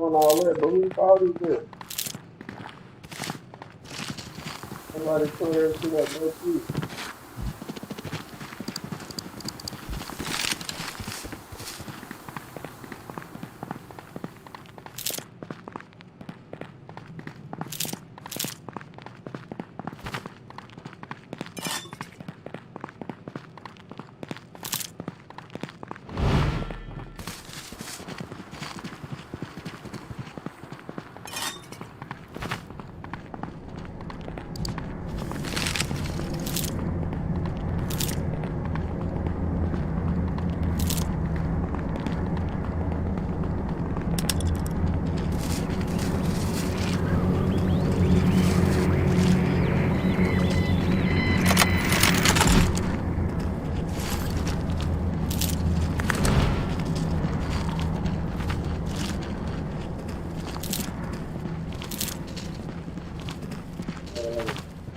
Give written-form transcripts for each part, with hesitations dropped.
Doing all that, but who thought he did? Somebody tore everything up, no you.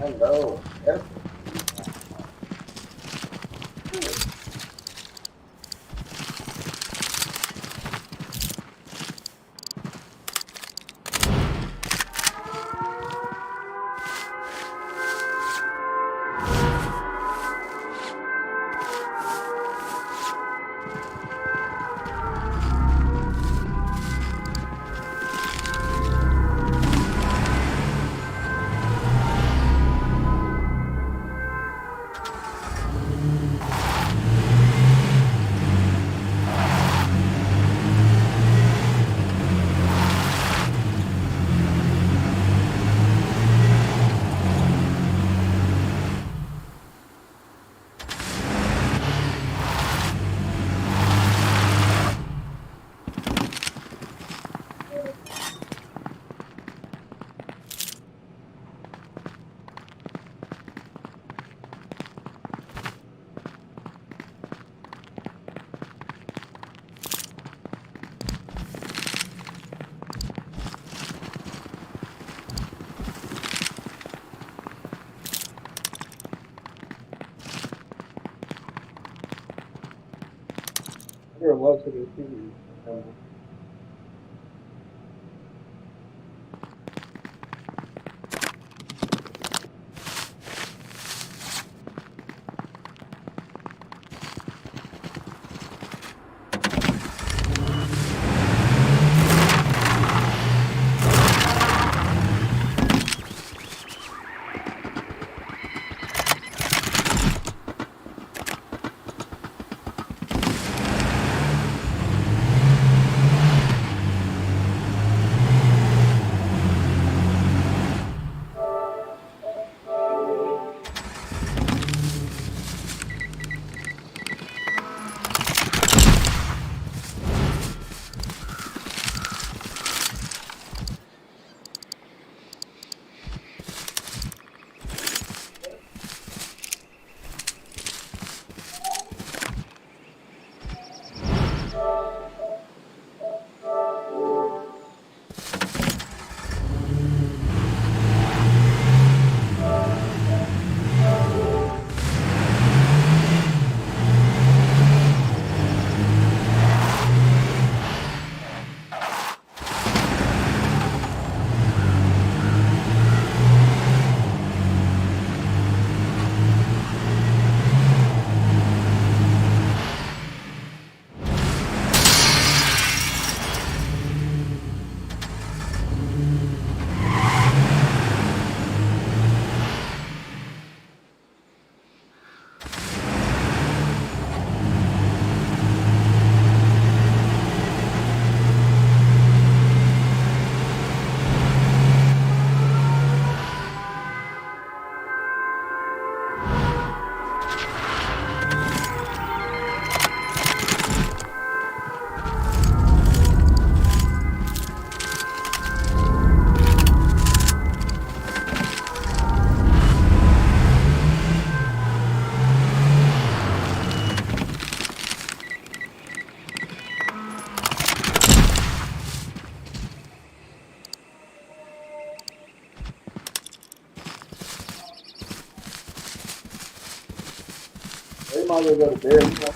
I know. That's sure what's in the TV. They might as well go to bed. You know?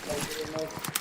Thank you very much.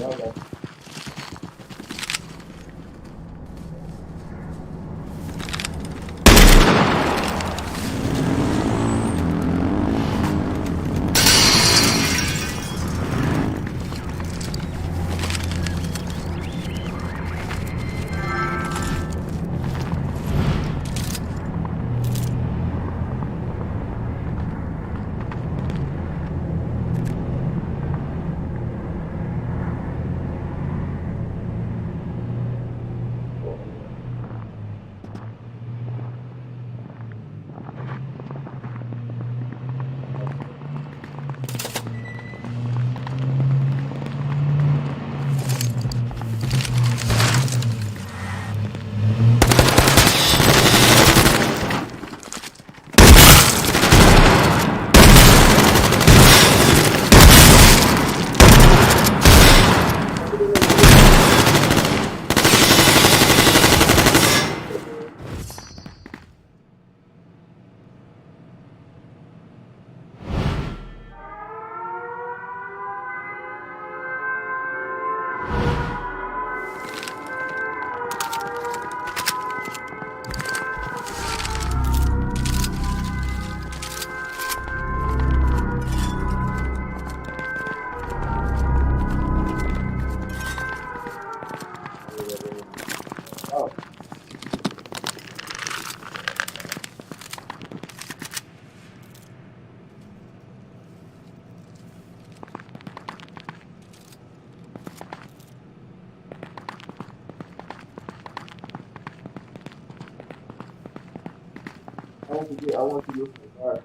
Okay. Oh. I want you to look for the guard.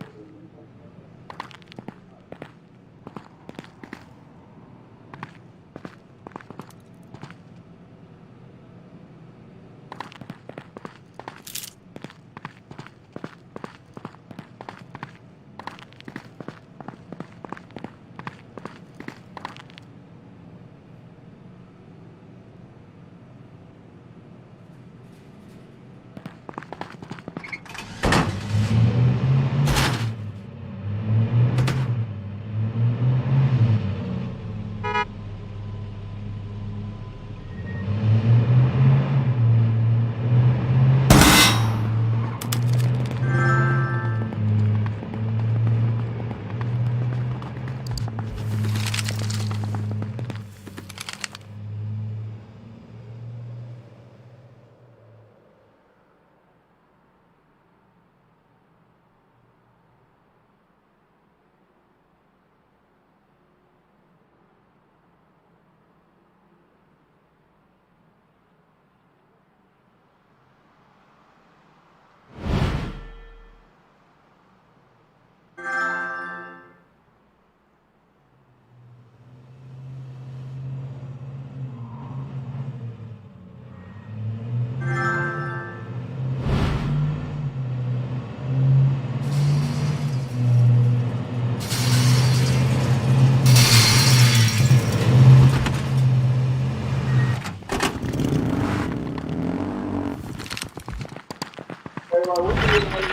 like, what the hell you do that?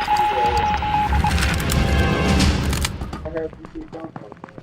I have some shit come from that.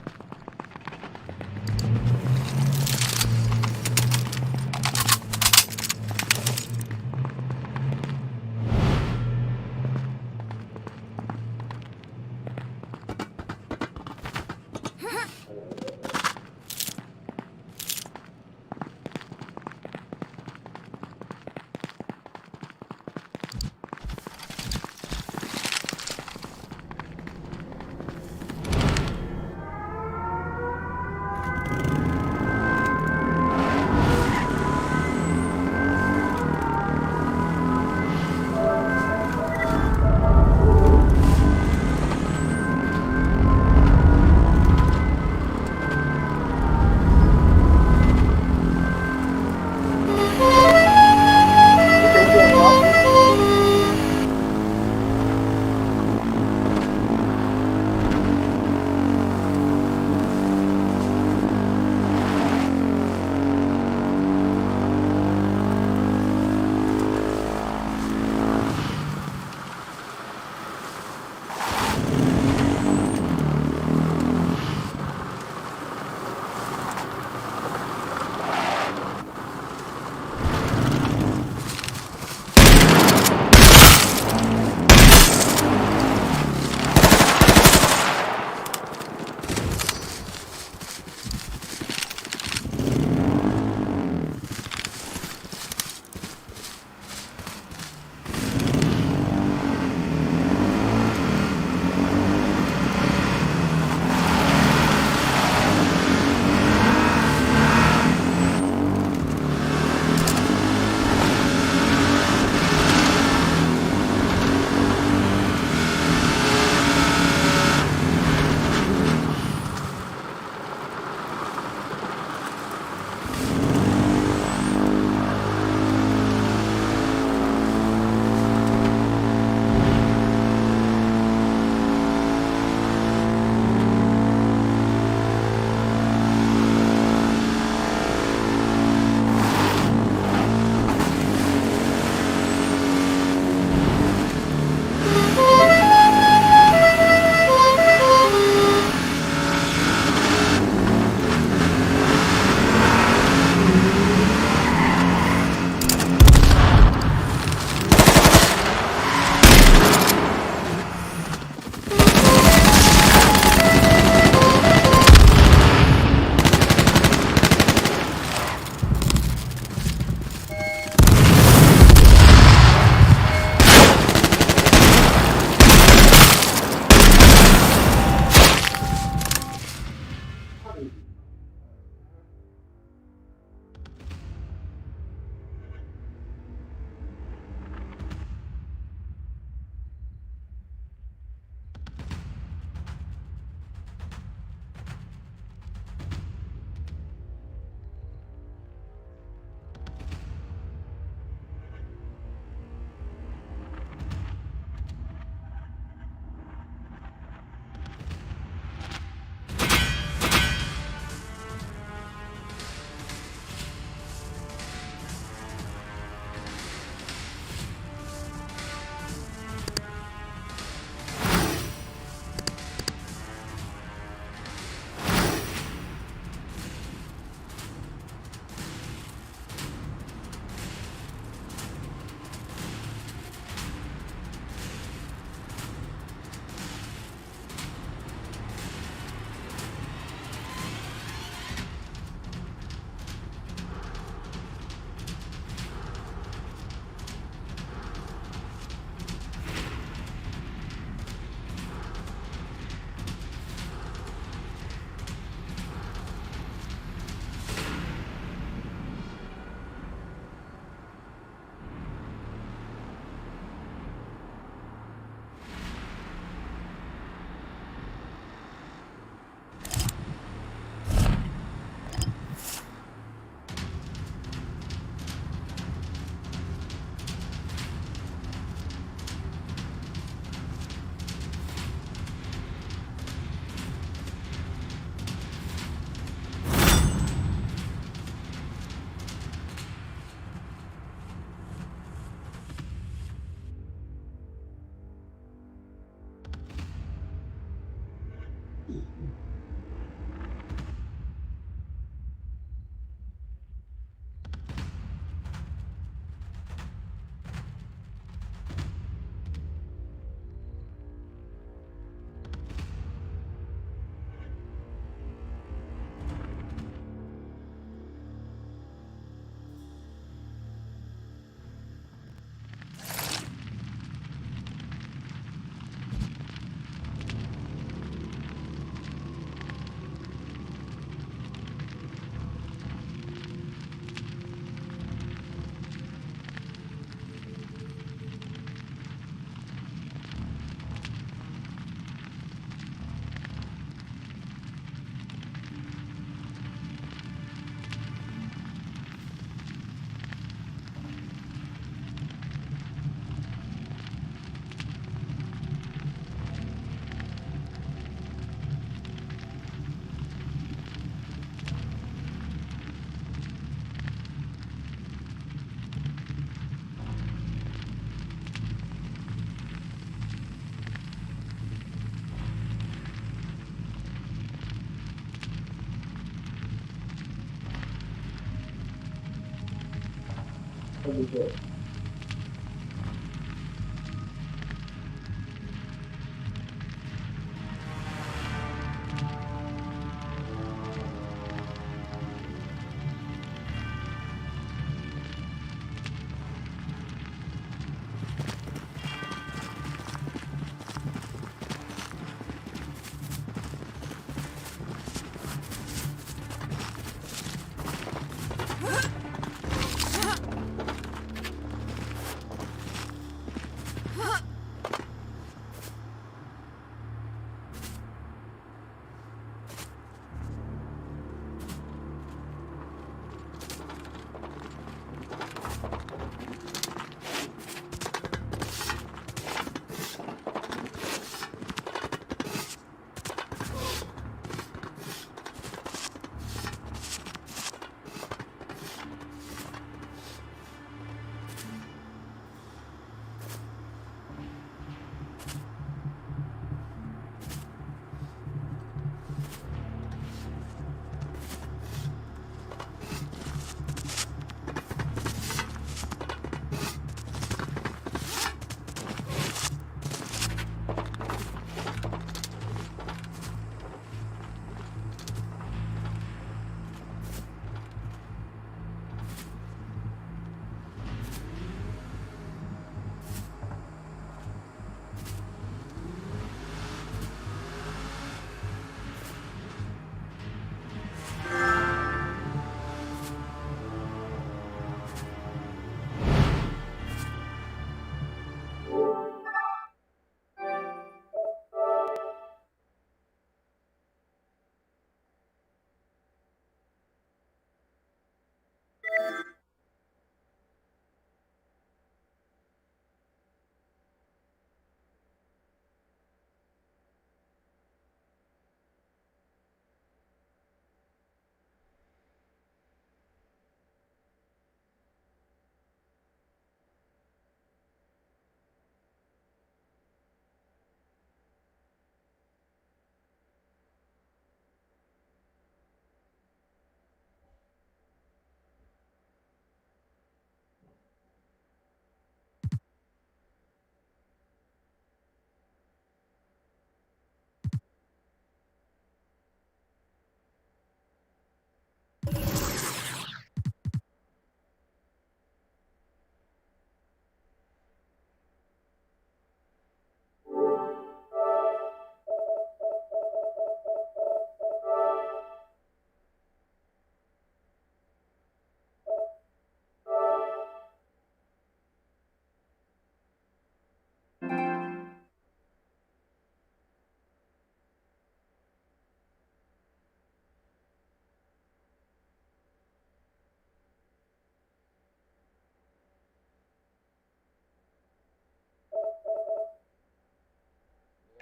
Look at that.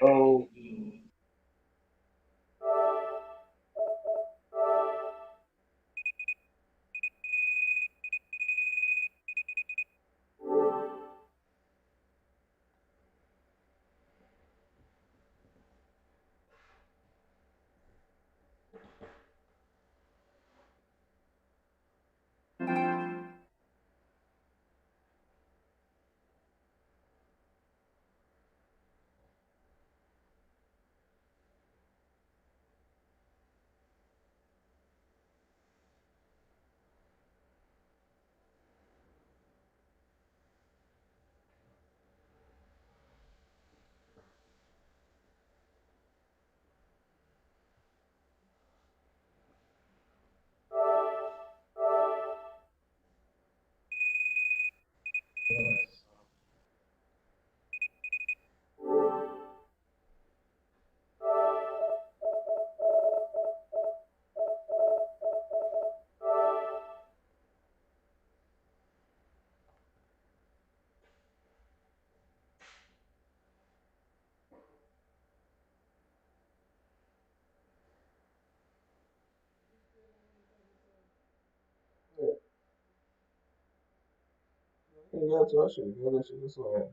Oh, yeah. I ain't got to. I should have got that shit this way.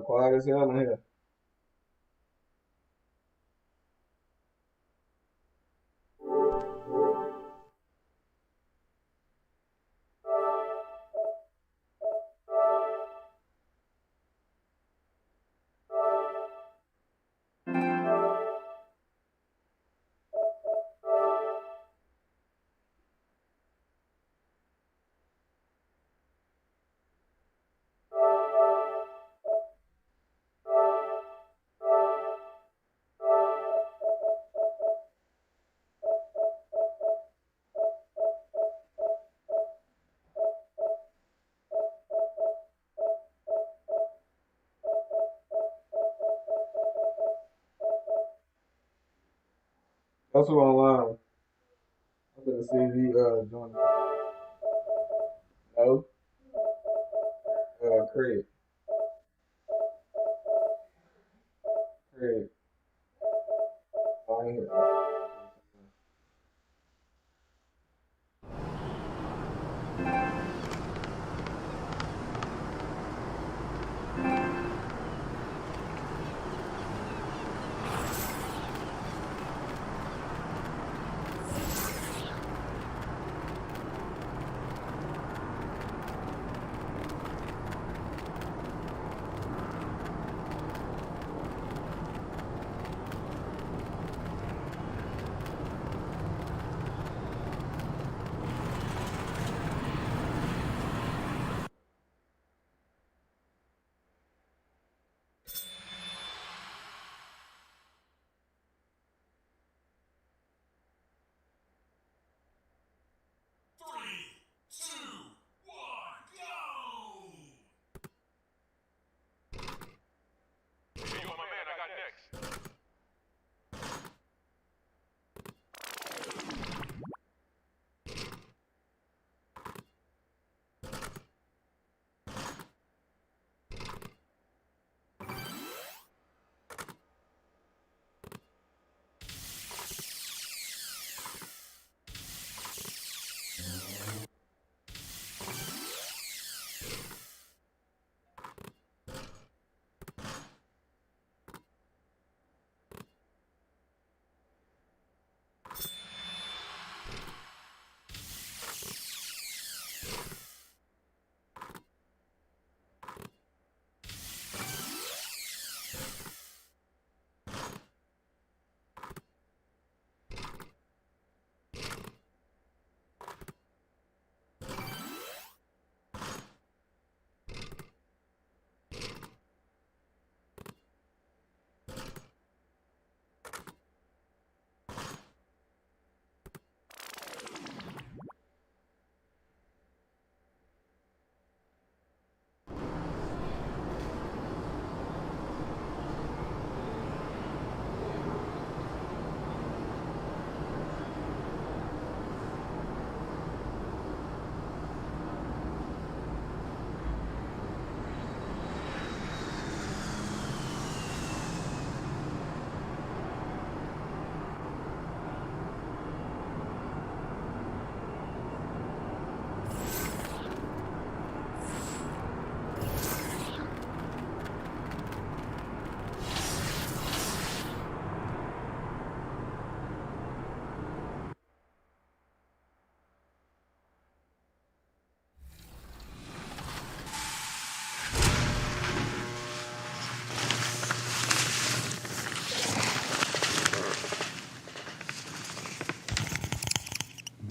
quiet as hell in here. That's who online. I'm gonna see if he join. No, Craig. Craig. I ain't here.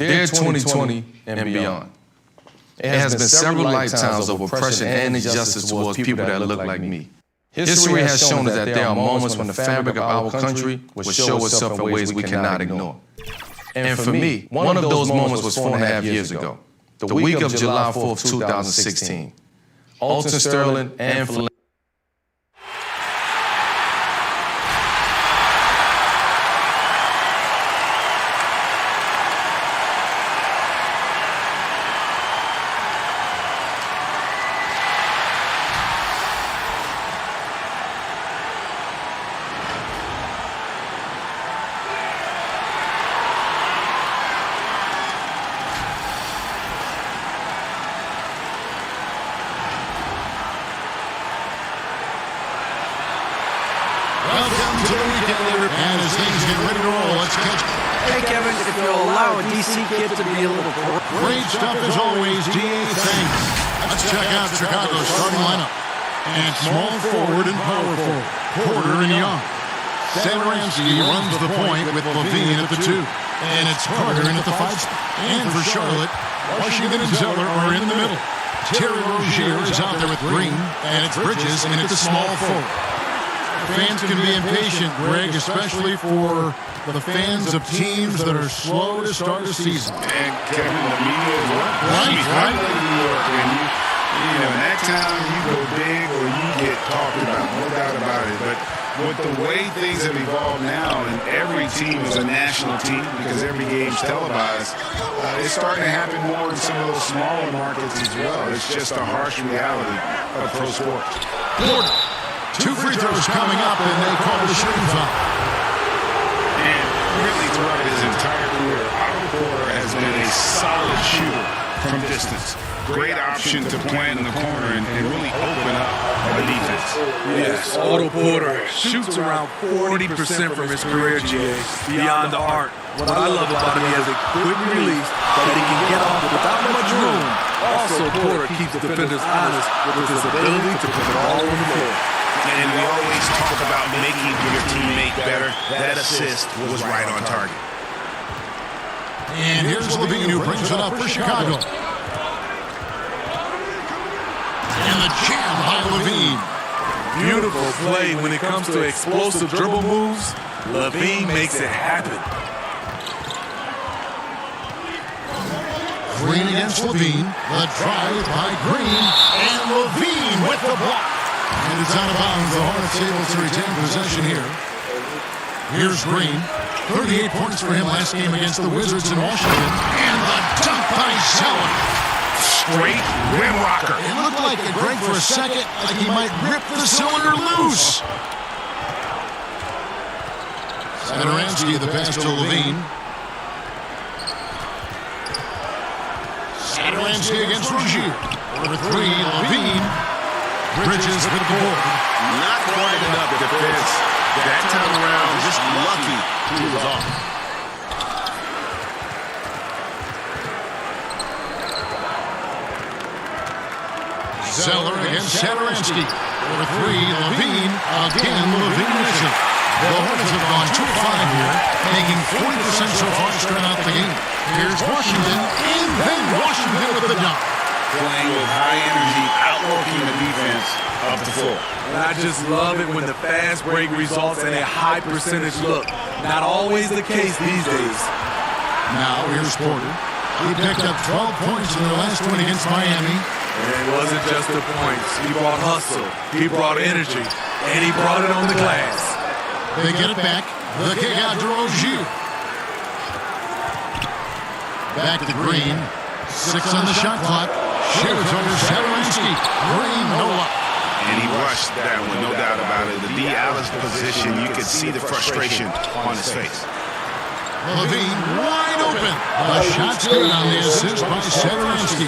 Dear 2020 and beyond. It has been several lifetimes of oppression and injustice towards people that look like me. History has shown us that there are moments when the fabric of our country will show itself in ways we cannot ignore. And for me, one of those moments was 4.5 years ago, the week of July 4th, 2016. Alton Sterling and Welcome to the weekend, and as things get ready to roll, let's catch. Hey, Kevin, if you'll allow a DC kid to be a little Great stuff as always, DA. Thanks. Let's check out Chicago's starting lineup. And small forward and power forward, Porter and Young. Satoransky runs the point with Levine at the 2. And it's Carter in at the 5 spot. And for Charlotte, Washington and Zeller are in the middle. Terry Rozier is out there with Green, and it's Bridges in at the small forward. Fans can be impatient, Greg, especially for the fans of teams that are slow to start a season. And Kevin, the media is Right. New York, and you know, in that town, you go big or you get talked about, no doubt about it. But with the way things have evolved now, and every team is a national team because every game's televised, it's starting to happen more in some of those smaller markets as well. It's just a harsh reality of pro sports. Porter. 2 free throws coming up, and they call the shooting foul. And really throughout his entire career, Otto Porter has been a solid shooter from distance. Great option to plant in the corner and really open up the defense. Yes, Otto Porter shoots around 40% from his career, GA, beyond the arc. What I love about him, he has a quick release that he can get off without much room. Also, Porter keeps defenders honest with his ability to put the ball on the floor. And we always talk about making your teammate better. That assist was right on target. And here's Levine who brings it up for Chicago. And the jam by Levine. Beautiful play when it comes to explosive dribble moves. Levine makes it happen. Green against Levine. The drive by Green. And Levine with the block. And it's out of bounds. The Hornets able to retain possession here. Here's Green. 38 points for him last game against the Wizards in Washington. And the dunk by Zeller. Straight rim rocker. It looked like it, Greg, for a second, like he might rip the cylinder loose. Satoransky, the pass to Levine. Satoransky against Rozier. Over 3, Levine. Bridges with the board. Not quite enough defense. That time around, just lucky he was off. Zeller against Satoransky. Over 3, Levine. Again, Levine misses. The Hornets have gone 2-5 here, making 40% so far to start out the game. Here's Washington, and then Washington with the dunk. Playing with high energy, outworking the defense up the floor. And I just love it when the fast break results in a high percentage look. Not always the case these days. Now here's Porter. He picked up 12 points in their last win against Miami. And it wasn't just the points. He brought hustle, he brought energy, and he brought it on the glass. They get it back. The kick out to Rozier. Back to Green. 6 on the shot clock. Shoots over Satoransky. Green, no luck. And he rushed that one, no doubt about it. The D. Alice position, you could see the frustration on his face. Levine wide open. The shot's good on the assist by Satoransky.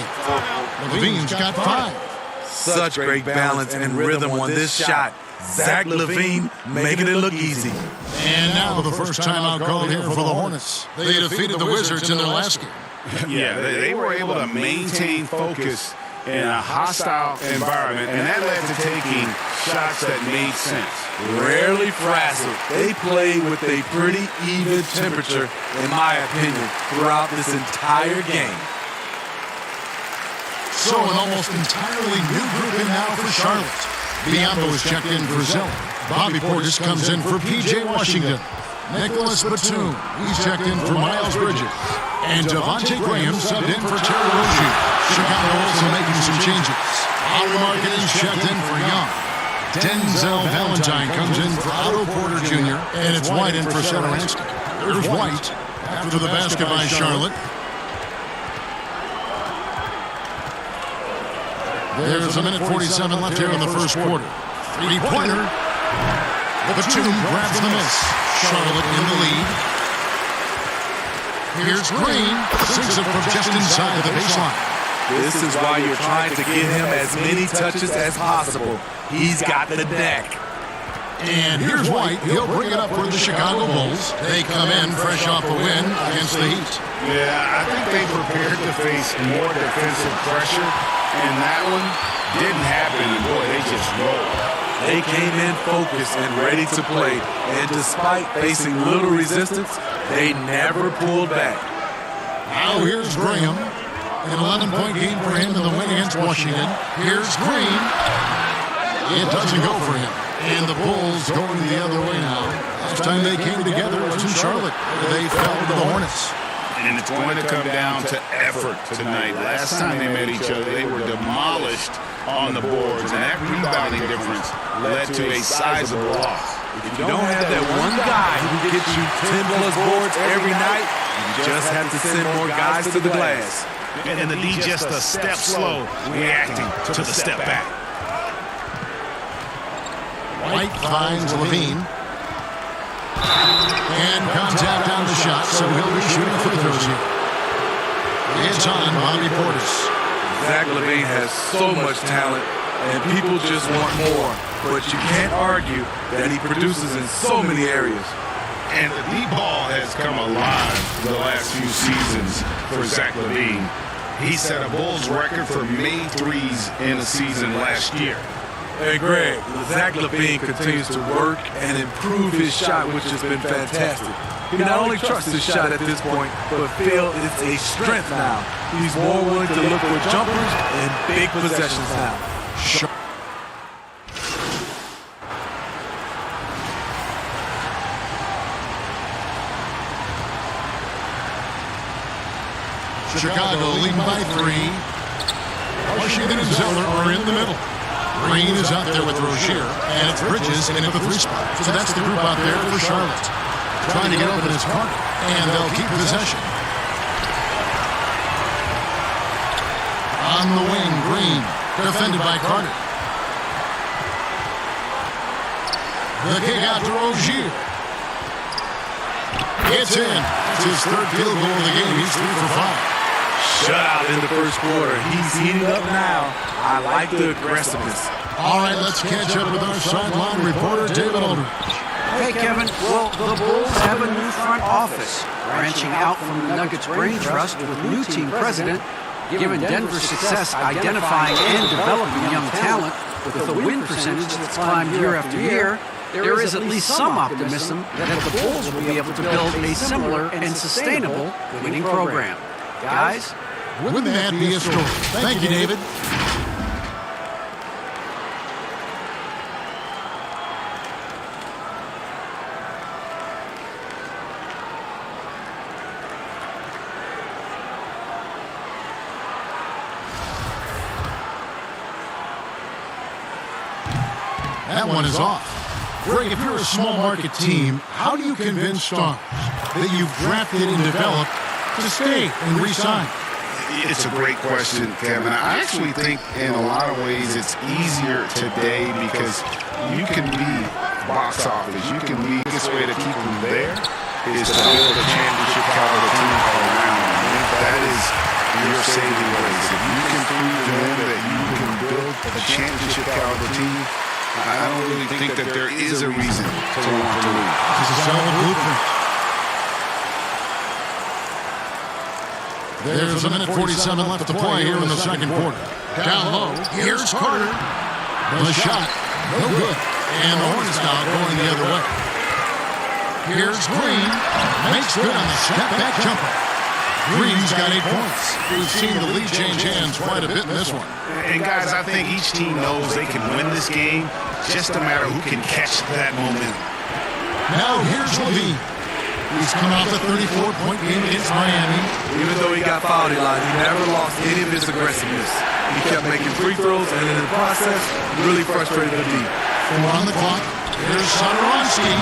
Levine's got 5. Such great balance and rhythm on this shot. Zach LaVine making it look easy. And now the first timeout called here for the Hornets. They defeated the Wizards in their last game. Yeah, they were able to maintain focus in a hostile environment, and that led to taking shots that made sense. Rarely frazzled. They played with a pretty even temperature, in my opinion, throughout this entire game. So an almost entirely new group in now for Charlotte. Biombo is checked in for Zeller. Bobby Portis comes in for P.J. Washington. Nicholas Batum, he's checked in for Miles Bridges. And Devontae Graham subbed in for Terry Rozier. Chicago also making some changes. Ollie Markkanen's checked in for Young. Denzel Valentine comes in for Otto Porter Jr. And it's White in for Satoransky. There's White after the basket by Charlotte. There's a minute 47 left here in the first quarter. Three-pointer. Batum grabs the miss. Charlotte in the lead. Here's Green. Sinks it from just inside the baseline. This is why you're trying to get him as many touches as possible. He's got the deck. And here's White. He'll bring it up for the Chicago Bulls. They come in fresh off a win against the Heat. Yeah, I think they prepared to face more defensive pressure, and that one didn't happen. And boy, they just rolled. They came in focused and ready to play, and despite facing little resistance, they never pulled back. Now here's Graham. An 11-point game for him in the win against Washington. Here's Green. It doesn't go for him. And the Bulls going the other way now. Last time they came together was in Charlotte, where they fell to the Hornets. And it's going to come down to effort tonight. Last time they met each other, they were demolished on the boards, and that rebounding difference led to a sizable loss. If you don't have that one guy who gets you 10-plus boards every night, you just have to send more guys to the glass. And the D just a step slow, reacting to the step back. White finds Levine. And contact on the shot, so he'll be shooting free throws here. It's on Bobby Portis. Zach LaVine has so much talent, and people just want more. But you can't argue that he produces in so many areas. And the deep ball has come alive the last few seasons for Zach LaVine. He set a Bulls record for made threes in a season last year. Hey, Greg, Zach LaVine continues to work and improve his shot, which has been fantastic. He not only trusts his shot at this point, but feels it's a strength now. He's more willing to look for jumpers and big possessions now. Chicago leading by 3. Washington and Zeller are in the middle. Green is out there with Rozier, and it's Bridges in at the 3 spot. So that's the group out there for Charlotte. Trying to get open his Carter, and they'll keep possession. On the wing, Green, defended by Carter. The kick out to Rozier. It's in. It's his 3rd field goal of the game. He's 3 for 5. Shutout in the first quarter. He's heating up now. I like the aggressiveness. All right, let's catch up with our sideline reporter, David Aldridge. Hey, Kevin. Well, the Bulls have a new front office, branching out from the Nuggets Brain Trust with new team president. Given Denver's success identifying and developing young talent with a win percentage that's climbed year after year, there is at least some optimism that the Bulls will be able to build a similar and sustainable winning program. Guys? Wouldn't that be a story? Thank you, David. That one is off. Greg, if you're a small market team, how do you convince stars that you've drafted and developed to stay and re-sign? It's a great question, Kevin. I actually think in a lot of ways it's easier today because you can be box office. You can be, the biggest way to keep them there is to build a championship caliber team around them. I think that is your saving grace. If you can prove to them that you can build a championship caliber team, I don't really think that there is a reason to want to lose. This is a solid blueprint. There's a minute 47 left to play here in the second quarter. Down low, here's Carter. The shot, no good. And the Hornets now going the other way. Here's Green, makes good on the step-back jumper. Green's got 8 points. We've seen the lead change hands quite a bit in this one. And guys, I think each team knows they can win this game, just a matter who can catch that momentum. Now here's Levine. He's come off a 34-point game against Miami. Even though he got fouled a lot, he never lost any of his aggressiveness. He kept making free throws, and in the process, really frustrated the D. 4 on the clock. Here's Satoransky.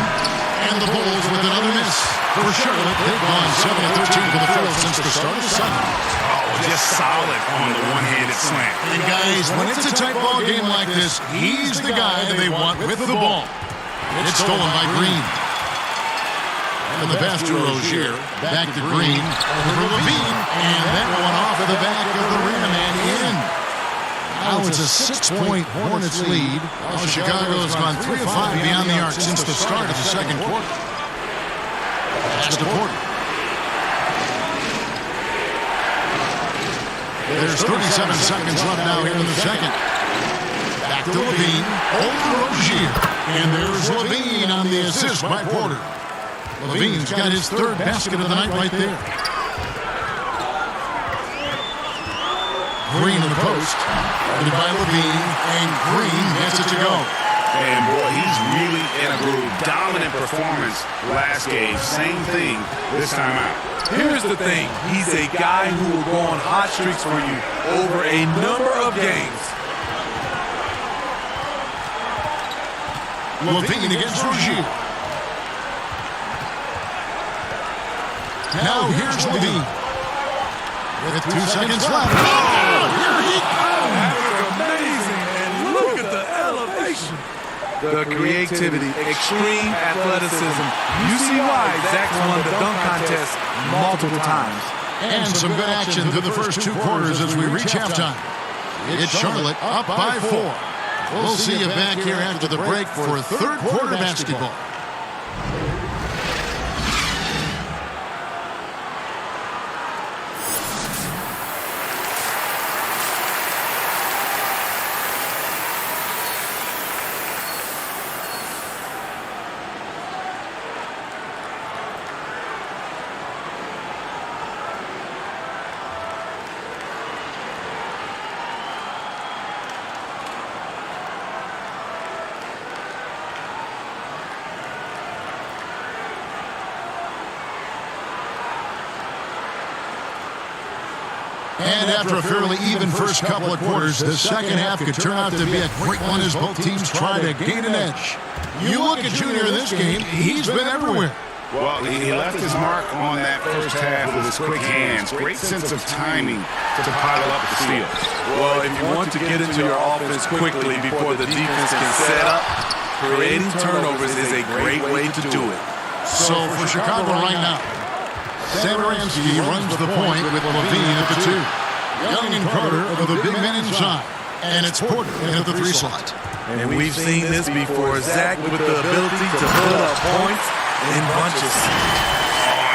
And the Bulls with another miss. For Charlotte, they've gone 7-13 for the field since the start of the second. Oh, just solid on the one-handed slant. And guys, when it's a tight ball game like this, he's the guy they want with the ball. It's stolen by Green. And the pass to Rozier. Back to Green. Over Levine. And that one off of the back of the rim and in. Now it's a 6-point Hornets lead. Well, Chicago has gone 3 of 5 beyond the arc since the start of the second quarter. Pass to Porter. There's 37 seconds left now here in the second. Back to Levine. Over Rozier. And there's Levine on the assist by Porter. Levine's got his third basket of the night right there. Green in the post. Guarded by Levine. And Green gets it to go. And boy, he's really in a groove. Dominant performance last game. Same thing this time out. Here's the thing. He's a guy who will go on hot streaks for you over a number of games. Levine against Rozier. Now here's Levine. With 2 seconds left. Oh, here he comes. That was amazing. And look at the elevation. The creativity, extreme athleticism. You see why Zach's won the dunk contest multiple times. And some good action through the first 2 quarters as we reach halftime. It's Charlotte up by 4. We'll see you back here after the break for third quarter basketball. And after a fairly even first couple of quarters, the second half could turn out to be a great one as both teams try to gain an edge. You look at Junior in this game, he's been everywhere. Well, he left his mark on that first half with his quick hands. Great sense of timing to pile up the steals. Well, if you want to get into your offense quickly before the defense can set up, creating turnovers is a great way to do it. So for Chicago right now, Satoransky runs the point with Levine at the 2. Young and Carter are the big men inside. And it's Porter in at the 3 slot. And we've seen this before. Zach with the ability to put up points in bunches.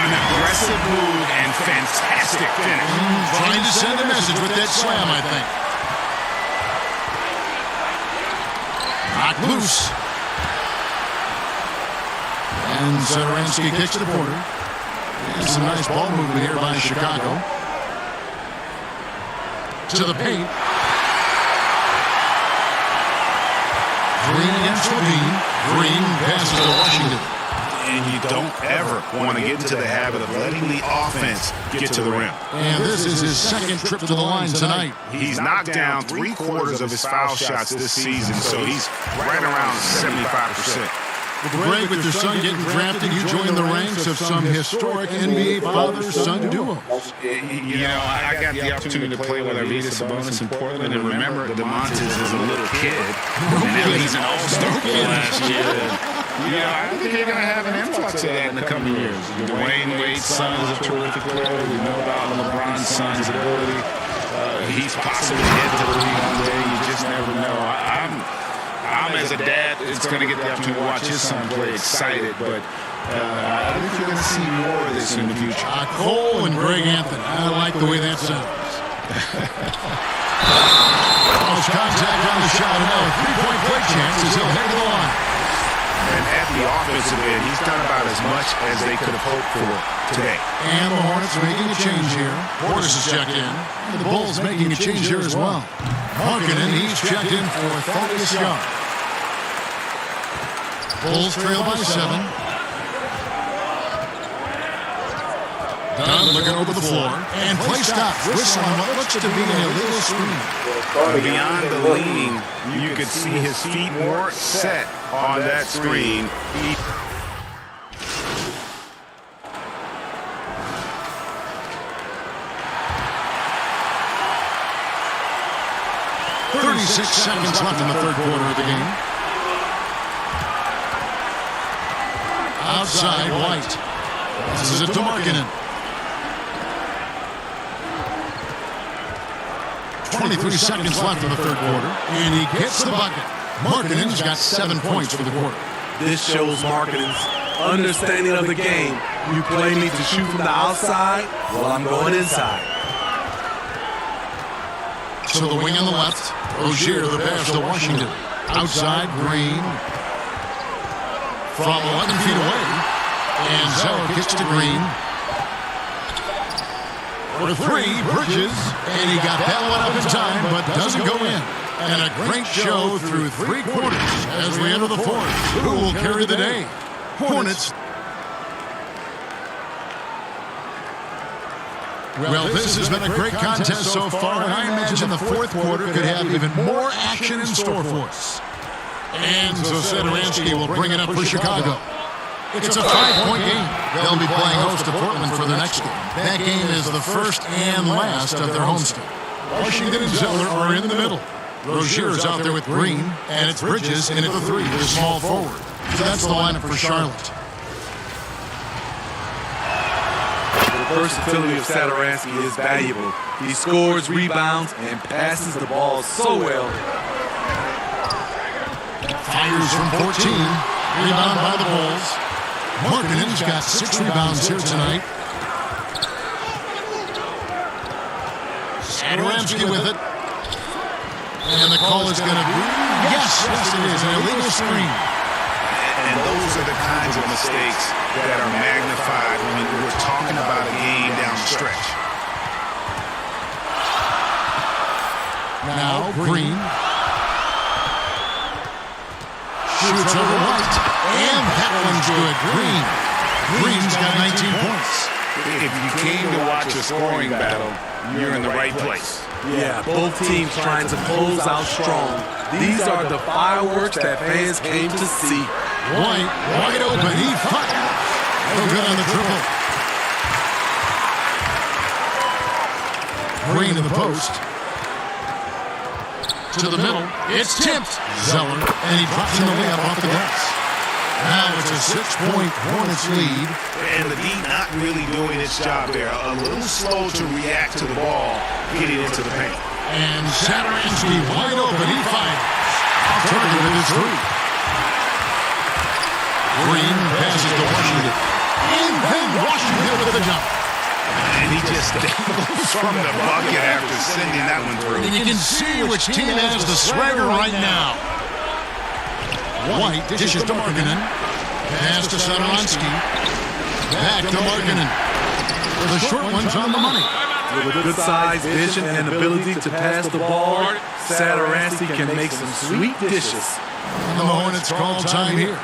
An aggressive move and fantastic finish. Trying to send a message with that slam, I think. Knocked loose. And Satoransky kicks to Porter. There's some nice ball movement here by Chicago. To the paint. Green against Levine. Green passes to Washington. And you don't ever want to get into the habit of letting the offense get to the rim. And this is his second trip to the line tonight. He's knocked down 3/4 of his foul shots this season, so he's right around 75%. Greg, with your son getting drafted, you join the ranks of some historic NBA father-son duos. You know, I got the opportunity to play with Arvydas Sabonis in Portland, and remember DeMontis as a little kid. And now he's an all-star last year. I think they're going to have an influx of that in the coming years. Dwayne Wade's son is a terrific player. We know about LeBron's son's ability. He's possibly head to the league one day. You just never know. I'm as a dad, it's going to get the opportunity to watch his son play excited, but I think you're going to see more of this in the future. Cole and Greg Anthony. I like the way that sounds. Almost contact on the shot. Another 3-point play chance as he'll head to the line. And at the offensive end, he's done about as much as they could have hoped for today. And the Hornets making a change here. Portis has checked in. And the Bulls making a change here as well. Markkanen, he's checked in for Thaddeus Young. Bulls trail by 7. Dunn looking over the floor. And play stops. Whistle on what looks to be an illegal screen. Beyond the leaning, you could see his feet more set on that screen. 36 seconds left in the third quarter of the game. Outside, White. This is it to Markkanen. 23 seconds left in the third quarter, and he gets the bucket. Markkanen's got 7 points for the quarter. This shows Markkanen's understanding of the game. You play me to shoot from the outside, well, I'm going inside. To the wing on the left, Rozier, the pass to Washington. Outside, Green. From 11 feet away, and Zeller kicks to Green. For three, Bridges, and he got that one up in time, but doesn't go in. And a great show through three quarters as we enter the fourth. Who will carry the day? Hornets. Well, this has been a great contest so far, and I imagine the fourth quarter could have even more action in store for us. And so Sadaransky will bring it up for Chicago. It's a 5-point game. They'll be playing host to Portland for their next game. That game is the first and last of their homestand. Washington and Zeller are in the middle. Rozier's out there with Green, and it's Bridges in at the three, the small forward. So that's the lineup for Charlotte. The versatility of Sadaransky is valuable. He scores, rebounds, and passes the ball so well. Fires from 14. Rebound by the Bulls. Markkanen's got 6 rebounds here tonight. Sadaransky with it. And the call is going to be, yes, it is, an illegal screen. And those are the kinds of mistakes that are magnified when we're talking about a game down the stretch. Now, Green. Shoots over White. And that one's good. Green's got 19 points. If you came to watch a scoring battle, you're in the right place. Yeah, both teams trying to close out strong. These are the fireworks that fans came to see. White, wide open, he fired. No good on the triple. Green in the post. To the middle, it's tipped. Zeller, and he drops in the layup off the glass. Now it's a 6-point Hornets lead. And the D not really doing its job there. A little slow to react to the ball getting into the paint. And Sadaransky wide open, he fires. Target with his three. Green passes to Washington. And then Washington with the jump. And he just dangles from the bucket after sending that one through. And you can see which team has the swagger right now. White dishes to Markkanen. Pass to Sadaransky. Back to Markkanen. The short one's on the money. With good size, vision, and ability to pass the ball, Sadaransky can make some sweet dishes. And the Hornets call time here.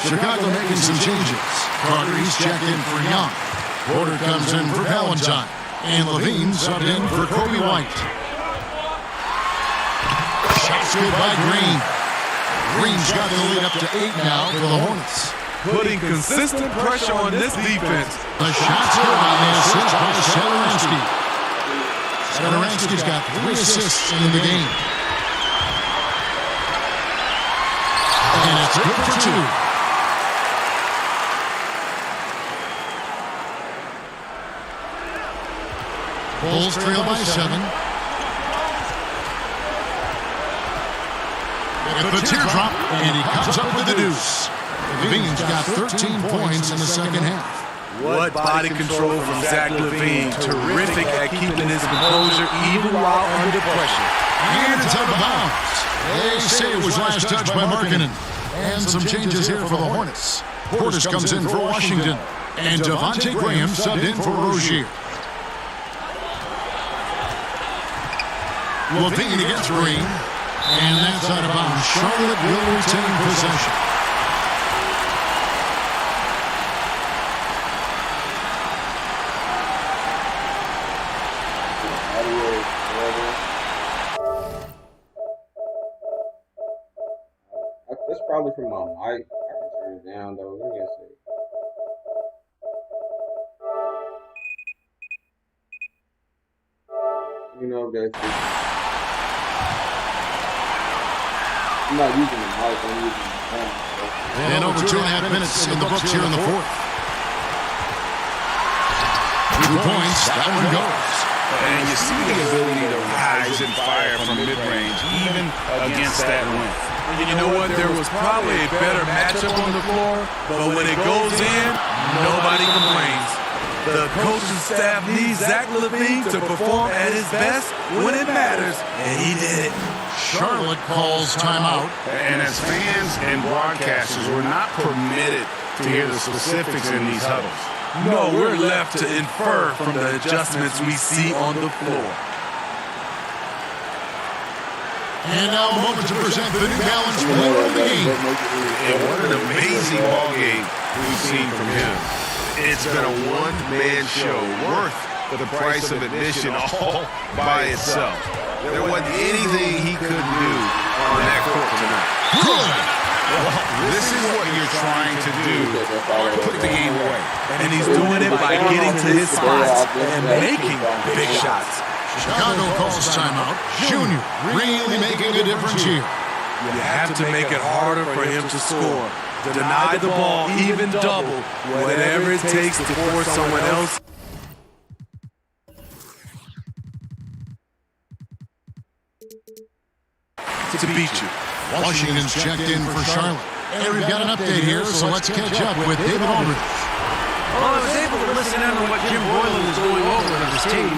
Chicago making some changes. Carter's checked in for Young. Porter comes in for Valentine. And Levine subbed in for Kobe White. Shots good by Green. Green's got the lead up to 8 now for the Hornets. Putting consistent pressure on this defense. The shot's good on the assist by Sadaransky. Sadaransky's got 3 assists in the game. And it's good for 2. Bulls trail by 7. With the teardrop, and he comes up with the deuce. Levine's got 13 points in the second half. What body control from Zach Levine. Terrific at keeping his composure even while under pressure. And it's out of bounds. They say it was last touched by Markkanen. And some changes here for the Hornets. Portis comes in for Washington. And Devontae Graham subbed in for Rozier. Levine against Green. And that's out of bounds. Charlotte will retain possession. That's probably from my mic. I can turn it down though. Let me see. You know that. I'm not using the mic, I'm using the phone. And over 2.5 minutes in the books here in the fourth. 2 points. That one goes. And you see the ability to rise and fire from mid-range, even against that wind. You know what? There was probably a better matchup on the floor, but when it goes in, nobody complains. The coaching staff needs Zach LaVine to perform at his best when it matters, and he did it. Charlotte calls timeout. And as fans and broadcasters, we're not permitted to hear the specifics in these huddles. No, we're left to infer from the adjustments we see on the floor. And now a moment to present the New Balance player of the game. And what an amazing ball game we've seen from him. It's been a one-man show worth the price of admission all by itself. There wasn't anything he couldn't do on that court tonight. Good. Well, this is what you're trying to do to put the game away. And he's doing it by getting to his spots and making big shots. Chicago calls timeout. Junior really making a difference here. You have to make it harder for him to score. Deny the ball, even double, whatever it takes to force someone else. To beat you. Washington's checked in for Charlotte. And we've got an update here, so let's catch up with David Aldridge. Well, I was able to listen in on what Jim Boylan was going over with his team.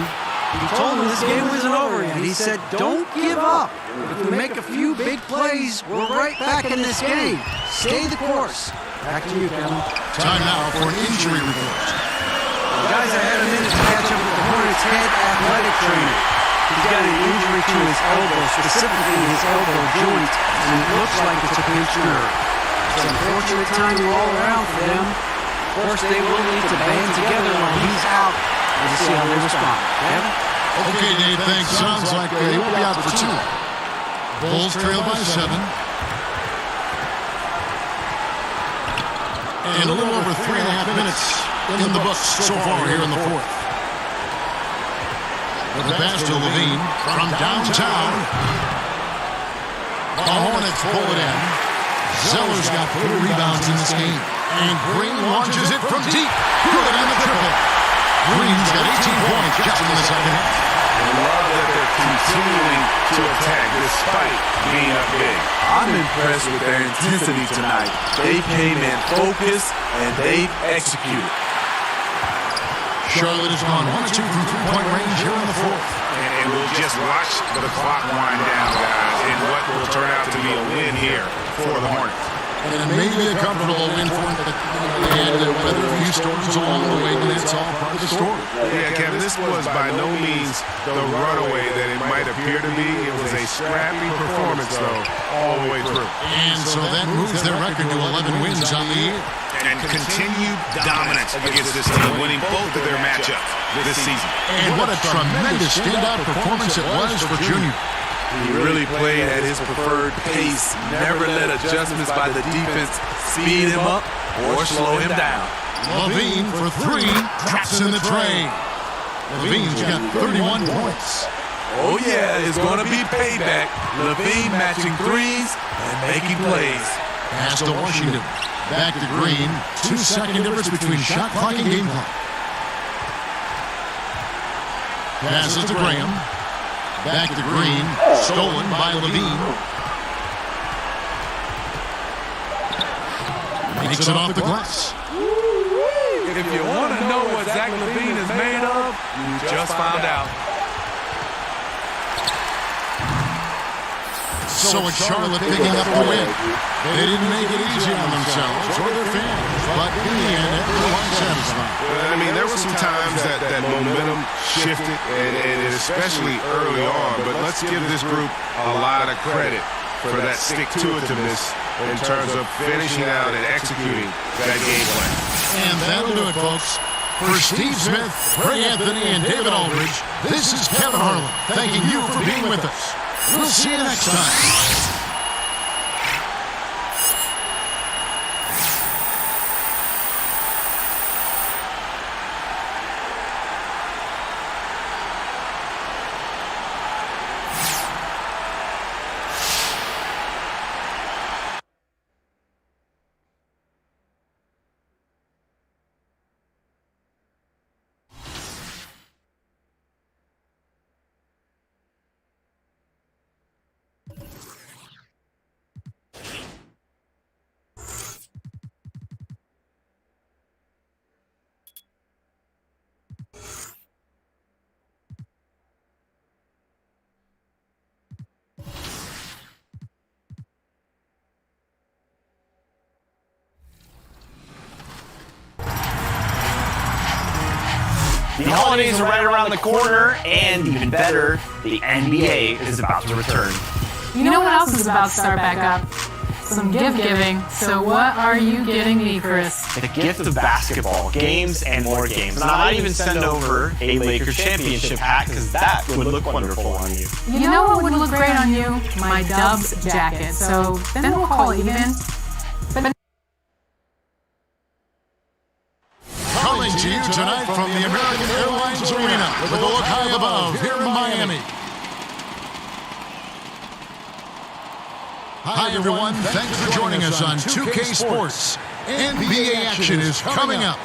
He told them this game wasn't over yet. He said, don't give up. If we make a few big plays, we're right back in this game. Stay the course. Back to you, Kevin. Time now for an injury report. The guys are had a minute to catch up with the Hornets' head athletic trainer. He's got an injury to his elbow, specifically his elbow joint, and it looks like it's a pinched nerve. It's an unfortunate time all around for them. Of course, they will need to band together while he's out. We'll see how they respond. Kevin? Okay, Dave, thanks. Sounds like he will be out for 2. Bulls trail by 7. And a little over 3.5 minutes in the books so far here in the fourth. With the pass to LaVine from downtown. The Hornets pull it in. Zeller's got 4 rebounds in this game. And Green launches it from deep. Good on the triple. Green's got 18 points just in the second half. I love that they're continuing to attack despite being up big. I'm impressed with their intensity tonight. They came in focused and they executed. Charlotte has gone 1 2 from 3-point range here in the fourth. And we'll just watch the clock wind down, guys, in what will turn out to be a win here for the Hornets. And it may be a comfortable win for him, but and whether a few storms along the way, that's all part of the story. Yeah, Kevin, this was by no means the runaway that it might appear to be. It was a scrappy performance, though, all the way through. And so that moves their record to 11 wins on the year. And continued dominance against this team, winning both of their matchups this season. And what a tremendous standout performance it was for Junior. He really played at his preferred pace, never let adjustments by the defense speed him up or slow him down. LaVine for 3, drops in the tray. LaVine's got 31 points. Oh yeah, it's going to be payback. LaVine matching threes and making plays. Pass to Washington. Back to Green. 2-second difference between shot clock and game clock. Passes to Graham. Back to Green. Stolen by LaVine. Makes it off the glass. If you want to know what Zach LaVine is made of, you just found out. So it's Charlotte picking up the win. They didn't make it easy on themselves or their fans, but in the end, everyone satisfied. I mean, there were some times that momentum shifted, and especially early on, but let's give this group a lot of credit for that stick-to-itiveness in terms of finishing out and executing that game plan. And that'll do it, folks. For Steve Smith, Ray Anthony, and David Aldridge, this is Kevin Harlan thanking you for being with us. We'll see you next time. holidays are right around the corner, and even better, the NBA is about to return. You know what else is about to start back up? Some gift giving. So what are you getting me, Chris? The gift of basketball, games and more games. And I might even send over a Lakers championship hat, because that would look wonderful on you. You know what would look great on you? My Dubs jacket. So then we'll call it even. Coming to you tonight from the American Airlines Arena with a look high above here in Miami. Hi, everyone. Thanks for joining us on 2K Sports. NBA action is coming up.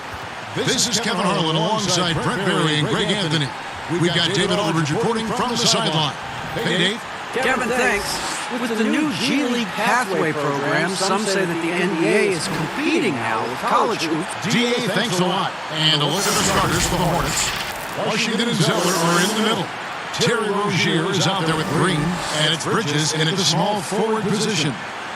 This is Kevin Harlan alongside Brent Berry and Greg Anthony. We've got David Aldridge reporting from the sideline. Hey, Dave. Kevin, thanks. With the new G League Pathway program, some say that the NBA is competing now with college hoops. DA, thanks a lot. And a look at the starters for the Hornets. Washington and Zeller are in the middle. Terry Rozier is out there with Green, and it's Bridges in at the small forward position.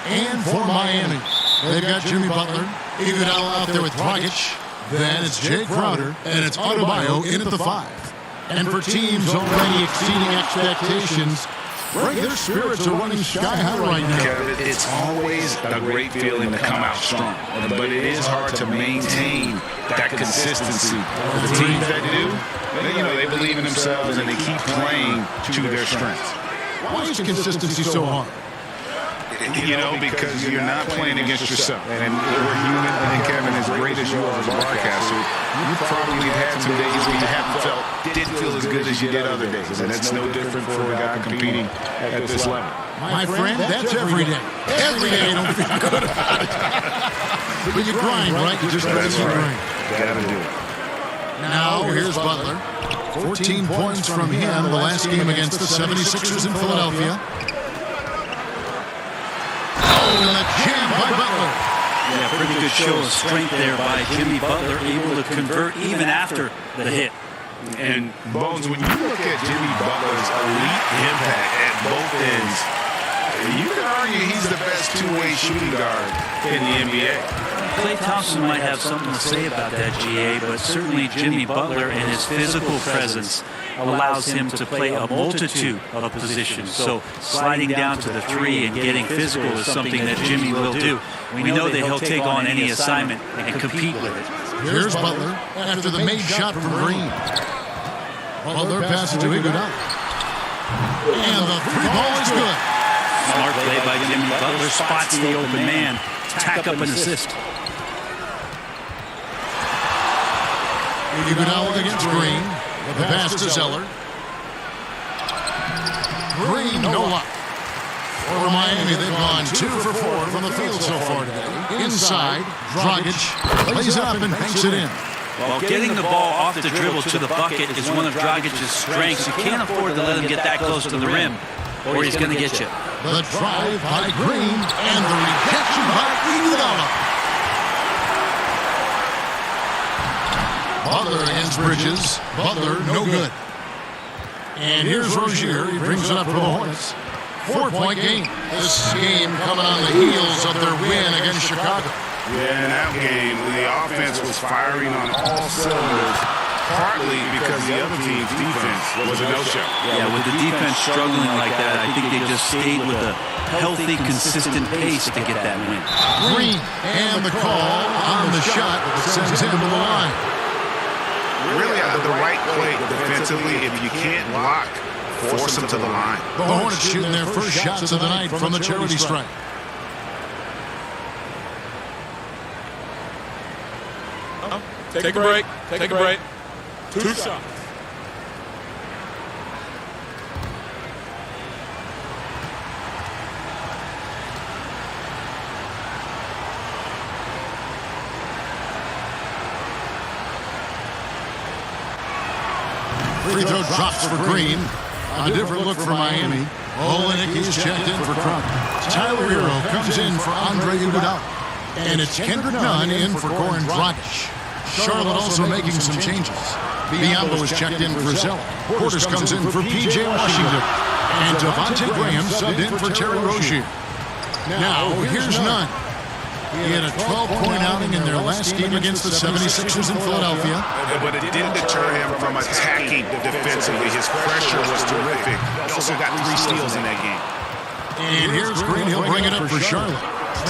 And for Miami, they've got Jimmy Butler, Iguodala out there with Dragic. Then it's Jay Crowder, and it's Adebayo in at the 5. And for teams already exceeding expectations, Greg, their spirits are running sky high right now. Kevin, it's always a great feeling to come out strong, but it is hard to maintain that consistency. The teams that do, they believe in themselves and they keep playing to their strengths. Why is consistency so hard? Because you're not playing against yourself. And we're human. And Kevin, as great as you are as a broadcaster, you probably had some days where you didn't feel as good as you did other days. And it's no different for a guy competing at this level. My friend, that's every day. Every day you don't feel good about it. But you grind, right? You just got to grind. Gotta do it. Now, here's Butler. 14 points from him the last game against the 76ers in Philadelphia. Oh, and a jam by Butler. Yeah, pretty good show of strength there by Jimmy Butler, able to convert even after the hit. And Bones, when you look at Jimmy Butler's elite impact at both ends, you can argue he's the best two-way shooting guard in the NBA. Klay Thompson might have something to say about that, GA, but certainly Jimmy Butler and his physical presence allows him to play a multitude of positions. So sliding down to the 3 and getting physical is something that Jimmy will do. We know that he'll take on any assignment and compete with it. Here's Butler after the made shot from Green. Butler passes to Iguodala. And the 3-ball is good. Smart play by Jimmy Butler, spots the open man, tack up an assist. Iguodala against Green. The pass to Zeller. Green, no luck. For Miami, they've gone 2 for 4 from the field so far today. Inside, Dragic plays it up and banks it in. Well, getting the ball off the dribble to the bucket is one of Dragic's strengths. You can't afford to let him get that close to the rim, or he's going to get you. The drive by Green and the rejection by Iguodala. Butler against Bridges. Butler, no good. And here's Rozier. He brings it up for the Hornets. 4-point game. This game coming on the heels of their win against Chicago. Yeah, in that game, the offense was firing on all cylinders, partly because the other team's defense was a no-show. Yeah, with the defense struggling like that, I think they just stayed with a healthy, consistent pace to get that win. Green and the call on the shot that sends him to the line. Really out of the right play defensively. If you can't block, force them to the line. The Hornets shooting their first shots of the night from the charity stripe. Take a break. Take a break. 2 shots. Free throw drops for Green. A different look for Miami. Olenek is checked in for Crump. Tyler Hero comes in for Andre Iguodala. And it's Kendrick Nunn in for Goran Dragic. Charlotte also making some changes. Biombo is checked in for Zeller. Portis comes in for P.J. Washington. And Devontae Graham subbed in for Terry Rozier. Now, here's Nunn. He had a 12-point outing in their last game against the 76ers in Philadelphia. But it didn't deter him from attacking defensively. His pressure was terrific. He also got 3 steals in that game. And here's Green. He'll bring it up for Charlotte,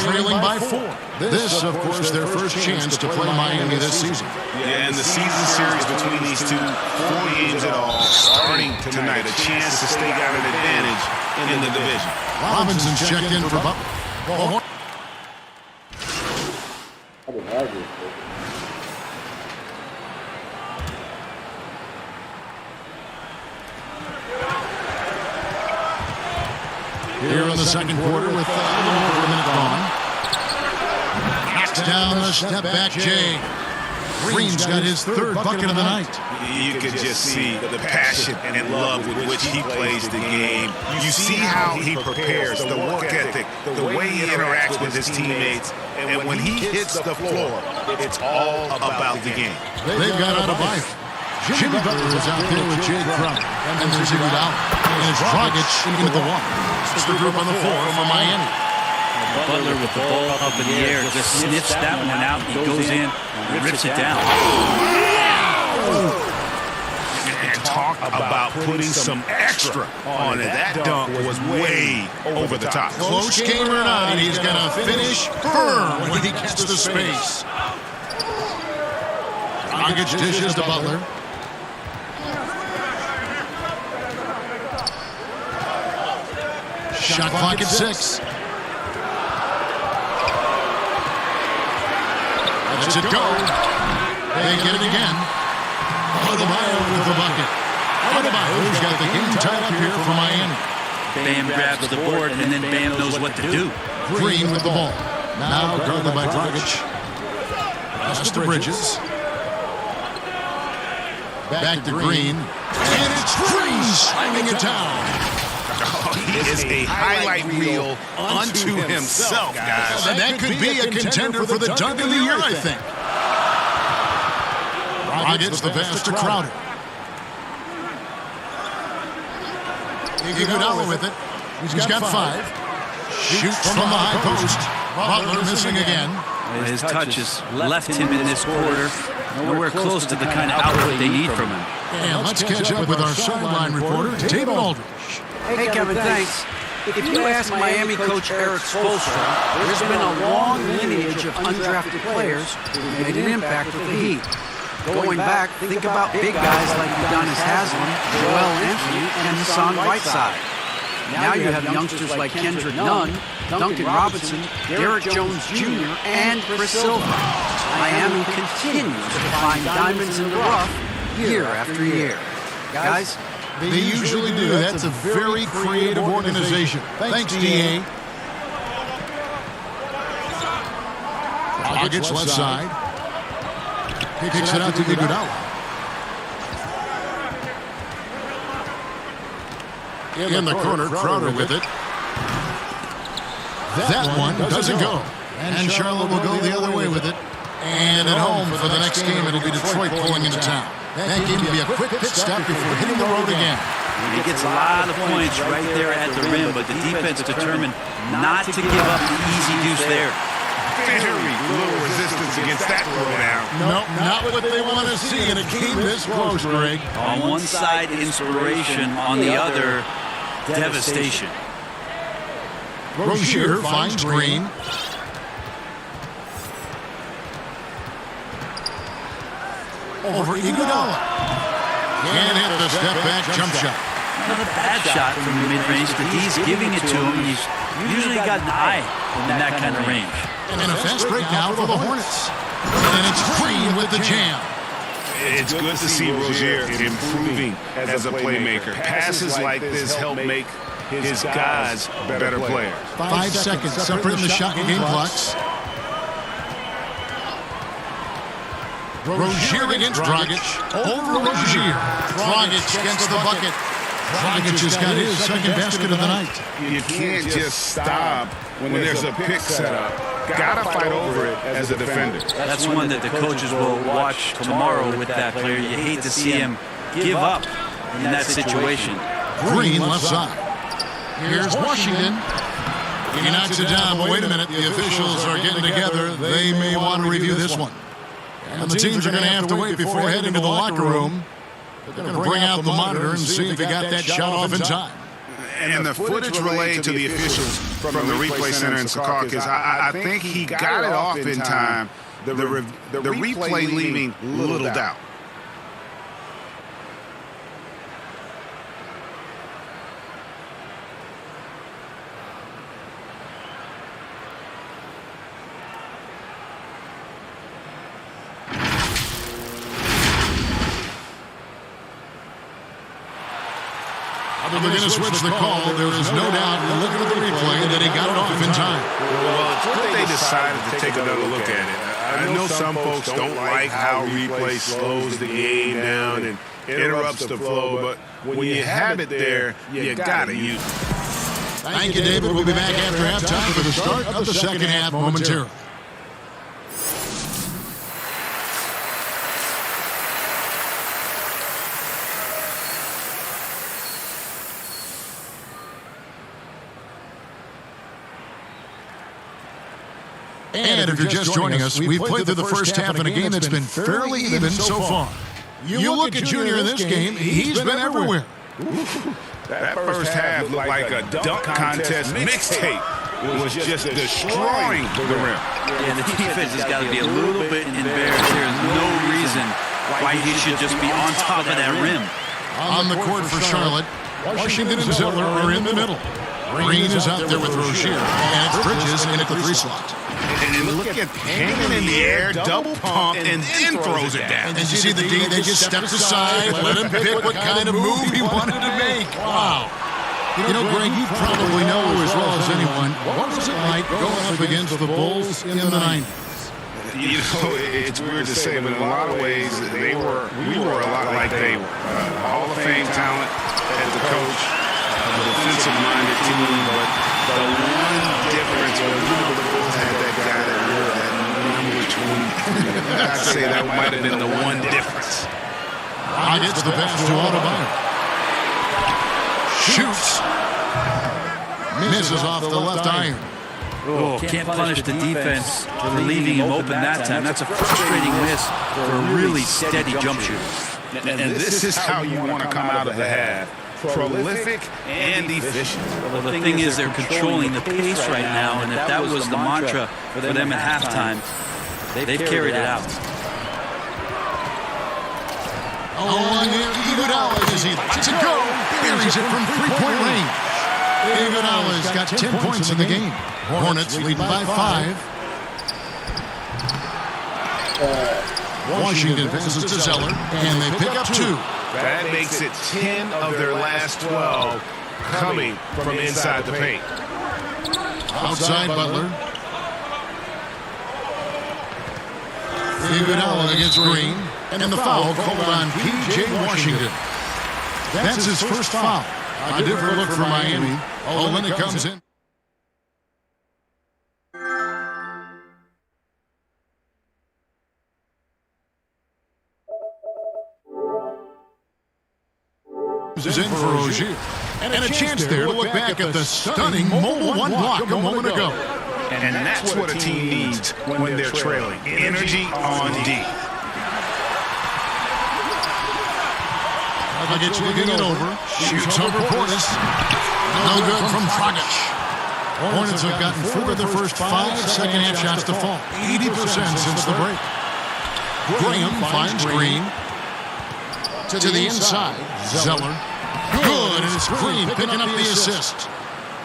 trailing by 4. This, of course, their first chance to play Miami this season. Yeah, and the season series between these two, 4 games at all, starting tonight. A chance to stake out an advantage in the division. Robinson's checked in for Butler. Here in the second quarter with a little over a minute gone. Knocks down the step back Jay. Green's got his 3rd bucket of the night. You could just see the passion and love with which he plays the game. You see how he prepares, the work ethic, the way he interacts with his teammates. And when he hits the floor, it's all about the game. They've got out of life. Jimmy Butler is out there with Jay Crowder. And there's Iguodala. And it's Dragic into the wall. It's the group on the floor for Miami. Butler with the ball up in the air just sniffs that one out. He goes in and rips it down. And talk about putting some extra on it. That dunk was way over the top. Close game or not, he's going to finish firm when he gets to space. Dragic dishes to Butler. Shot clock at 6. Lets it go. They get it again. Adebayo with the bucket. Adebayo's got the game tied up here for Miami. Bam grabs the board, and then Bam knows what to do. Green with the ball. Now guarded by Dragic. Pass to Bridges. Back to Green. And it's Green slamming it down. He is a highlight reel unto himself, guys. And that could be a contender for the dunk of the year, I think. Dragic the pass to Crowder. Iguodala with it. He's got 5. Shoots from the high post. Butler missing again. His touches left him in this quarter. Nowhere close to the kind of output they need from him. And let's catch up with our sideline reporter, David Aldridge. Hey, Kevin, thanks. If you ask Miami coach Eric Spoelstra, there's been a long lineage of undrafted players who made an impact with the Heat. Going back, think about big guys like Udonis Haslem, Joel Anthony, and Hassan Whiteside. Now you have youngsters like Kendrick Nunn, Duncan Robinson, Derrick Jones Jr., and Chris Silva. Miami continues to find diamonds in the rough year after year. Guys, they usually do. That's a very creative organization. Thanks, D.A. Dragic left side. Kicks it out to Iguodala. In the corner, Crowder with it. That one doesn't go. And Charlotte will go the other way with it. And at home for the next game, it'll be Detroit pulling into town. That game will be a quick pit stop before hitting the road again. He gets a lot of points right there at the rim, but the defense determined not to give up the easy deuce there. Very little resistance against that throwdown. No, not what they want to see in a game this close, Greg. On one side, inspiration. On the other, devastation. Rozier finds Green. Over Iguodala. Can't hit the step-back jump shot. Not a bad shot from the mid-range, but he's giving it to him. He's usually got an eye in that kind of range. And a fast break now for the Hornets. And it's Green with the jam. It's good to see Rozier improving as a playmaker. Passes like this help make his guys better players. 5 seconds separating the shot and game clocks. Rozier against Dragic. Over Rozier. Dragic gets the bucket. Dragic has got his second basket of the night. You can't just stop when there's a pick set up. Gotta fight over it as a defender. That's one that the coaches will watch tomorrow with that player. You hate to see him give up in that situation. Green left side. Here's Washington. He knocks it down, but wait a minute. The officials are getting together. They may want to review this one. And the teams are going to have to wait before heading to the locker room. They're going to bring out the monitor and see if he got that shot off in time. And the footage relayed to the officials from the replay center in Secaucus, I think he got it off in time. The replay leaving little doubt. They're going to switch the call. There is no doubt, looking at the replay, that he got it off in time. Well, it's good they decided to take another look at it. I know some folks don't like how replay slows the game down and interrupts the flow, but when you have it there, you got to use it. Thank you, David. We'll be back after halftime for the start of the second half momentarily. And if you're just joining us, we've played through the first half in a game that's been fairly even so far. You look at Junior in this game, he's been everywhere. That first half looked like a dunk contest mixtape. Was just destroying the rim. Yeah, the defense has got to be a little bit embarrassed. There is no reason why he should just be on top of that rim. On the court for Charlotte, Washington and Zeller are in the middle. Green is out there with Rozier, and it's Bridges in at the 3 slot. And look at hanging in the air, double pump, and then throws it down. And you see the D, they just stepped aside, let him pick what kind of move he wanted to make. Wow. You know, Greg, you probably know as well as anyone, what was it like going up against the Bulls in the 90s? You know, it's weird to say, but in a lot of ways, we were a lot like they were. Hall of Fame talent as the coach, defensive-minded team, but the one difference was the Bulls had that guy that wore that number 20. I'd say that might have been the one difference. It's the pass to Adebayo. Shoots. Misses off the left iron. Oh, can't punish the defense for leaving him open that time. That's a frustrating miss for a really steady jump shooter. And this is how you want to come out of the half. Prolific and efficient. Well, the thing is, they're controlling the pace right now, and if that was the mantra for them at halftime, they've carried it out. Oh, and Iguodala as he lets it go. Buries it from three-point range. Iguodala's got 10 points in the game. Hornets leading by 5. Washington passes to Zeller, and they pick up 2. That makes it 10 of their last 12 coming from inside the paint. Outside Butler. Iguodala against Green, and the foul called on P.J. Washington. That's his first foul. A different look for Miami. Olynyk comes in. In for Rozier. And a chance there to look back at the stunning mobile one block a moment ago. And that's what a team needs when they're trailing. Energy on D. Dragic looking it over. Shoots over Portis. No good from Dragic. Hornets have gotten 4 of their first 5 second-half shots to fall. 80% since the break. Graham finds Green. To the inside. Zeller. Good, and it's Green picking up the assist.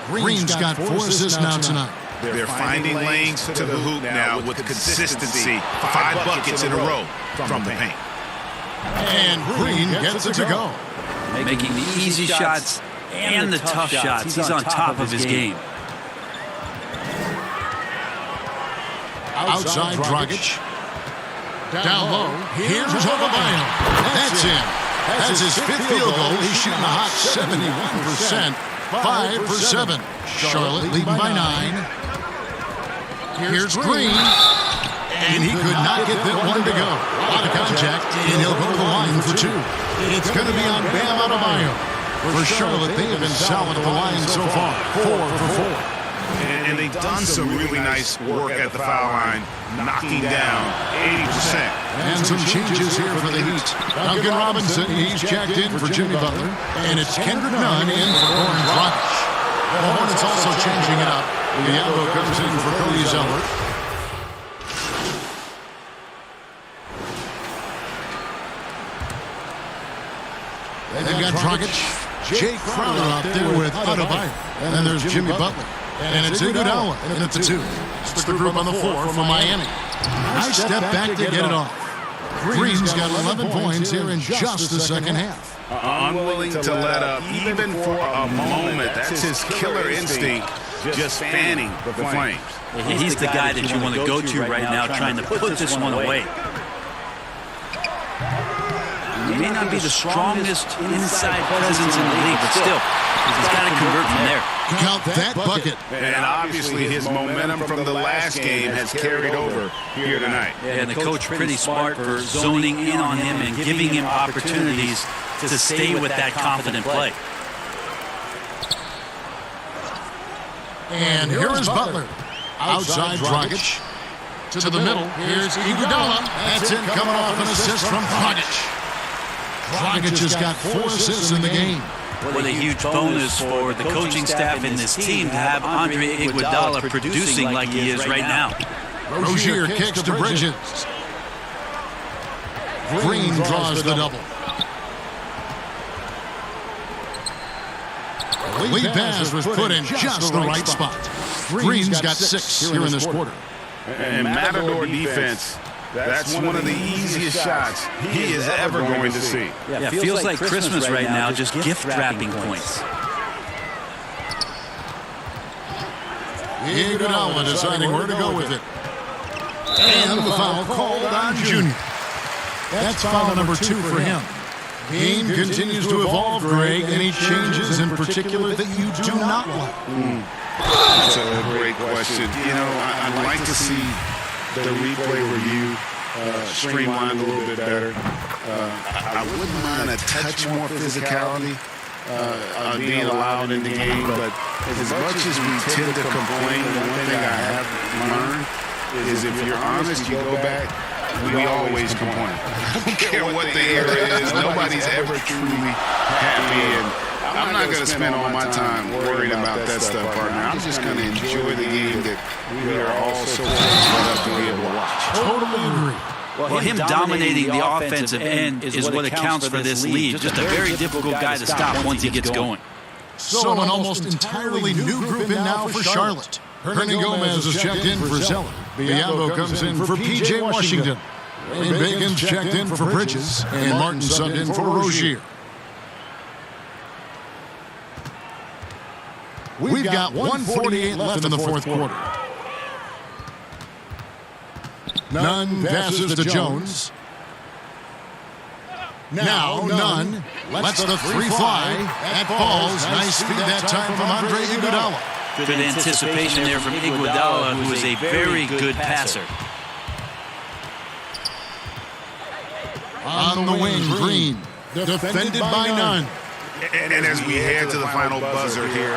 Green's got 4 assists now tonight. They're finding lanes to the hoop now with consistency. 5 buckets in a row from the paint. And Green gets it to go. Making the easy shots and the tough shots. He's on top of his game. Outside Dragic. Down low. Here's Adebayo. That's in. That's his 5th field goal. He's shooting a hot 71%. 5 for 7. Charlotte leading by 9. Here's Green. And he could not get that one to go. Out of contact, and he'll go to the line for 2. It's going to be on Bam Adebayo. For Charlotte, they have been solid at the line so far. 4 for 4. And they've done some really nice work at the foul line, knocking down 80%. And some changes here for the Heat. Duncan Robinson, he's checked in for Jimmy Butler. And it's Kendrick Nunn in for Goran Dragic. The Hornets also changing it up. Diallo comes in for Cody Zeller. They've got Dragic, Jay Crowder out there with Adebayo. And then there's Jimmy Butler. And it's Iguodala in at the 2. It's the group on the floor from Miami. Nice step back to get it off. Green's got 11 points here in just the second half. Unwilling to let up even for a moment. That's his killer instinct, just fanning the flames. He's the guy that you want to go to right now trying to put this one away. He may not be the strongest inside presence in the league, but still, he's got to convert from there. Count that bucket. And obviously his momentum from the last game has carried over here tonight. Yeah, and the coach pretty smart for zoning in on him and giving him opportunities to stay with that confident play. And here is Butler. Outside Dragic. To the middle. Here's Iguodala. That's it, coming off an assist from Dragic. Dragic has got 4 assists in the game. What a huge bonus for the coaching staff in this team to have Andre Iguodala producing like he is right now. Rozier kicks to Bridges. Green draws the double. The lead pass was put in just the right spot. Green's got 6 here in this quarter. And Matador defense, that's one of the easiest shots he is ever going to see. Yeah, feels like Christmas right now, just gift wrapping points. Iguodala deciding where to go with it. And the foul called on Junior. That's foul number 2 for him. Game continues to evolve, Greg. Any changes in particular that you do not like? That's a great question. You know, I'd like to see the replay review streamlined a little bit better. I wouldn't mind a touch more physicality being allowed in the game, but as much as we tend to complain, one thing I have learned is if you're honest, you go back, we always complain. I don't care what the era is. Nobody's ever truly happy, and I'm not going to spend all my time worrying about that stuff, partner. I'm just going to enjoy the game that we are all so fortunate to be able to watch. Totally agree. Well, him dominating the offensive end is what accounts for this lead. Just a very difficult guy to stop once he gets going. So an almost entirely new group in now for Charlotte. Hernan Gomez is checked in for Zeller. Diallo comes in for P.J. Washington. Wayne Bacon's checked in for Bridges. And Martin subbed in for Rozier. We've got 1:48 left in the fourth quarter. Nunn passes to Jones. Now Nunn lets the 3 fly. That falls. Nice feed that time from Andre Iguodala. Good anticipation there from Iguodala, who is a very good passer. On the wing, Green. Defended by Nunn. And as we head to the final buzzer here,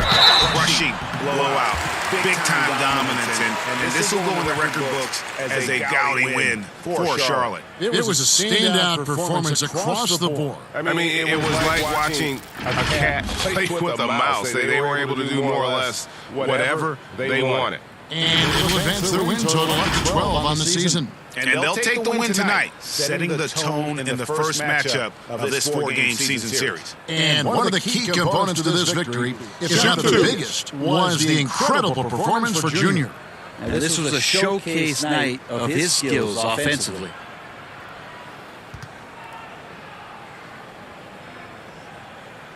rushing blowout, big-time dominance, and this will go in the record books as a gaudy win for Charlotte. It was a standout performance across the board. I mean, it was like watching a cat play with a mouse. They were able to do more or less whatever they wanted. And it'll advance their win total up to 12 on the season. And they'll take the win tonight, setting the tone in the first matchup of this 4-game season series. And one of the key components to this victory, if not the biggest, was the incredible performance for Junior. This was a showcase night of his skills offensively.